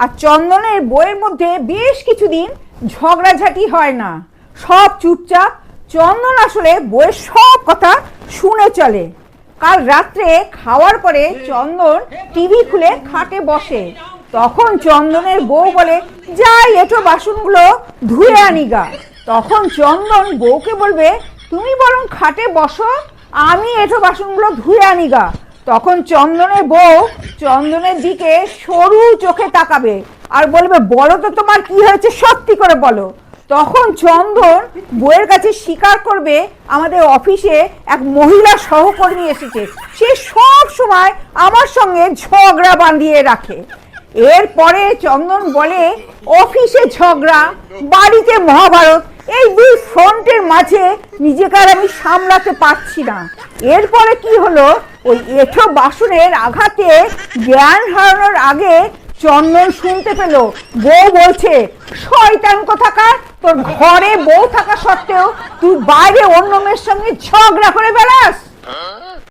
আর চন্দনের বউয়ের মধ্যে বেশ কিছুদিন ঝগড়াঝাটি হয় না, সব চুপচাপ। চন্দন আসলে বউয়ের সব কথা শুনে চলে। কাল রাত্রে খাওয়ার পরে চন্দন টিভি খুলে খাটে বসে। তখন চন্দনের বউ বলে, যাই এঁটো বাসনগুলো ধুয়ে আনি গা। তখন চন্দন বউকে বলবে, তুমি বরং খাটে বসো, আমি এঁটো বাসনগুলো ধুয়ে আনি গা। তখন চন্দনের বউ চন্দনের দিকে সরু চোখে তাকাবে আর বলবে, বলো তো তোমার কি হয়েছে, সত্যি করে বলো। তখন চন্দন বউয়ের কাছে স্বীকার করবে, আমাদের অফিসে এক মহিলা সহকর্মী এসেছে, সে সব সময় আমার সঙ্গে ঝগড়া বাঁধিয়ে রাখে। এরপরে চন্দন বলে, অফিসে ঝগড়া, বাড়িতে মহাভারত, এই দুই ফ্রন্টের মাঝে নিজেকে আর আমি সামলাতে পারছি না। এরপরে কি হলো, ওই এঁঠো বাসনের আঘাতে জ্ঞান হারানোর আগে চন্দন শুনতে পেল বউ বলছে, শয়তান কোথাকার, তোর ঘরে বউ থাকা সত্ত্বেও তুই বাইরে অন্য মেয়ের সঙ্গে ঝগড়া করে বেড়াস।